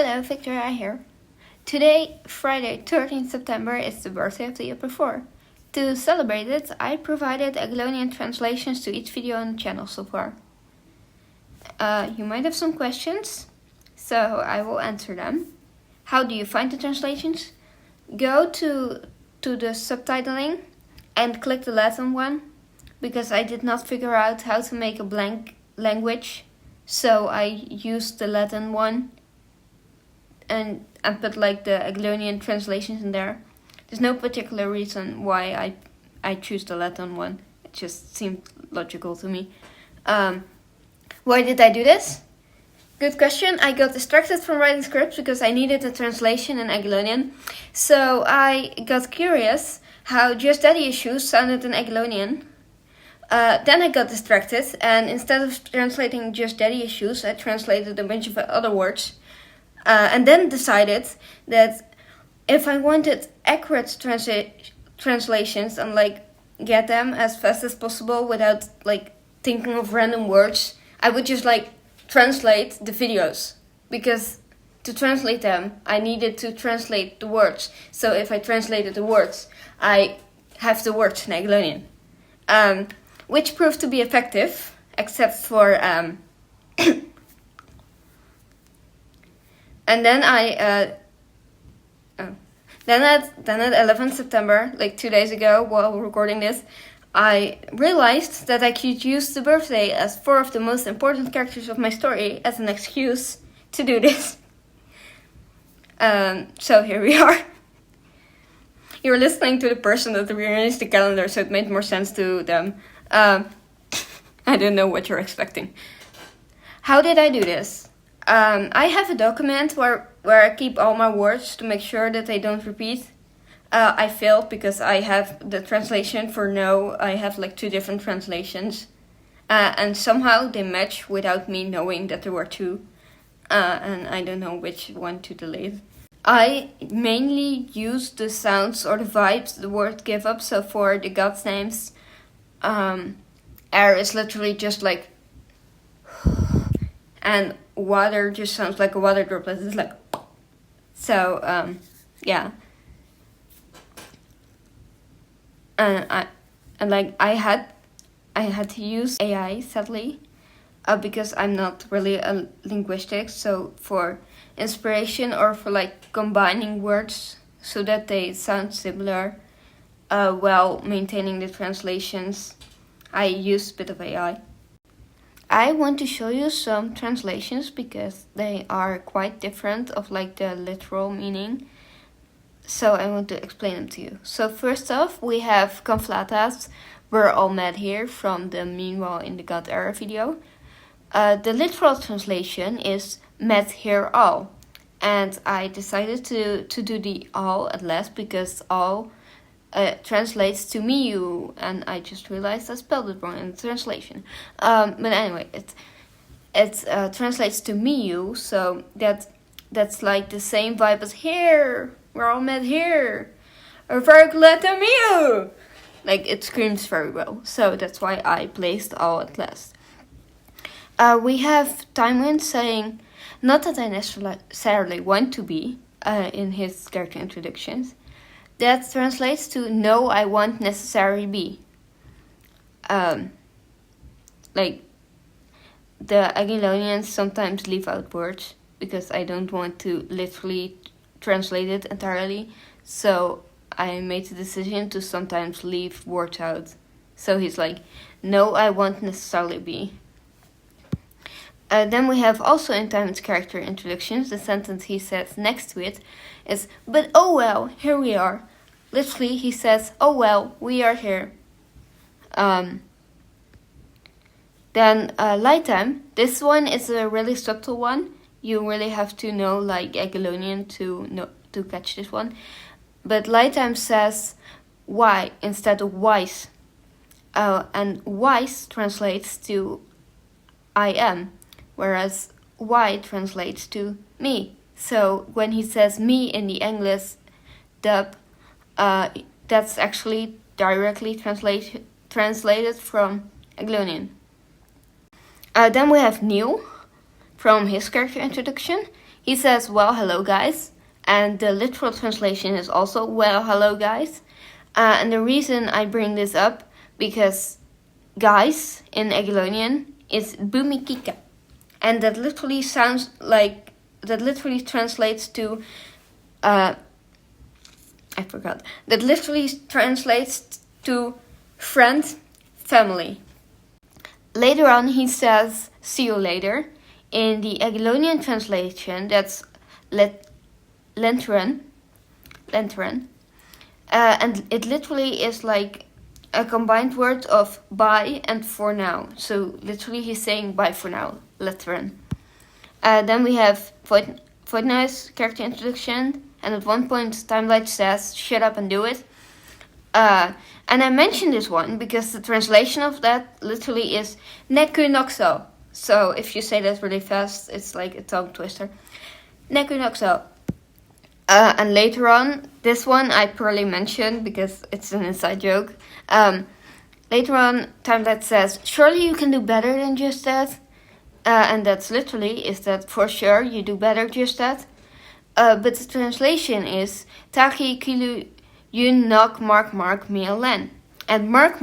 Hello, Victoria here. Today, Friday, 13th September, is the birthday of the year before. To celebrate it, I provided Agilonian translations to each video on the channel so far. You might have some questions, so I will answer them. How do you find the translations? Go to the subtitling and click the Latin one, because I did not figure out how to make a blank language, so I used the Latin one and put like the Agilonian translations in there. There's no particular reason why I choose the Latin one. It just seemed logical to me. Why did I do this? Good question. I got distracted from writing scripts because I needed a translation in Agilonian. So I got curious how Just Daddy Issues sounded in Agilonian. Then I got distracted, and instead of translating Just Daddy Issues, I translated a bunch of other words. And then decided that if I wanted accurate translations and get them as fast as possible without thinking of random words, I would just translate the videos, because to translate them I needed to translate the words. So if I translated the words, I have the words in Agilonian, which proved to be effective, except for and then then at 11th September, 2 days ago, while recording this, I realized that I could use the birthday as 4 of the most important characters of my story as an excuse to do this. So here we are. You're listening to the person that rearranged the calendar, so it made more sense to them. I don't know what you're expecting. How did I do this? I have a document where I keep all my words to make sure that they don't repeat. I failed because I have the translation for no. I have 2 different translations. And somehow they match without me knowing that there were 2. And I don't know which one to delete. I mainly use the sounds or the vibes the word give up. So for the God's names, air is literally just and water just sounds like a water droplet. It's so yeah. I had to use AI, sadly, because I'm not really a linguistic. So for inspiration or for combining words so that they sound similar, while maintaining the translations, I used a bit of AI. I want to show you some translations because they are quite different of the literal meaning. So I want to explain them to you. So first off, we have Conflatas, We're All Mad Here, from the Meanwhile in the God Era video. The literal translation is Mad Here All. And I decided to do the all at last because all translates to me, you, and I just realized I spelled it wrong in the translation. But anyway, it translates to me, you, so that's the same vibe as here. We're all met here. Or very glad to meet you. It screams very well, so that's why I placed all at last. We have Timewind saying, not that I necessarily want to be, in his character introductions. That translates to no, I won't necessarily be. The Agilonians sometimes leave out words because I don't want to literally translate it entirely. So I made the decision to sometimes leave words out. So he's no, I won't necessarily be. Then we have also in Time's character introductions, the sentence he says next to it is, but oh well, here we are. Literally, he says, oh well, we are here. Then Light Time. This one is a really subtle one. You really have to know Agilonian to catch this one. But Light Time says why instead of wise. And wise translates to I am, whereas why translates to me. So when he says me in the English dub, that's actually directly translated from Agilonian. Then we have Neil from his character introduction. he says, well, hello guys. And the literal translation is also, well, hello guys. And the reason I bring this up, because guys in Agilonian is bumikika. And that literally translates to, that literally translates to friend, family. Later on he says, see you later. In the Agilonian translation, that's lenteren. And it literally is like a combined word of bye and for now. So literally he's saying bye for now, lenteren. Then we have Voigtnau's character introduction, and at one point Timelight says, shut up and do it. And I mentioned this one because the translation of that literally is Neku Noxo. So if you say that really fast, it's like a tongue twister. Neku Noxo. And later on, this one I purely mentioned because it's an inside joke. Later on, Timelight says, surely you can do better than just that. And that's literally, is that for sure you do better just that. But the translation is Taki Kilu Yun Nok Mark Miel Len. And Mark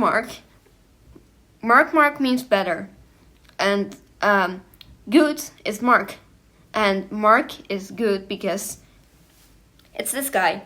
means better. And good is Mark. And Mark is good because it's this guy.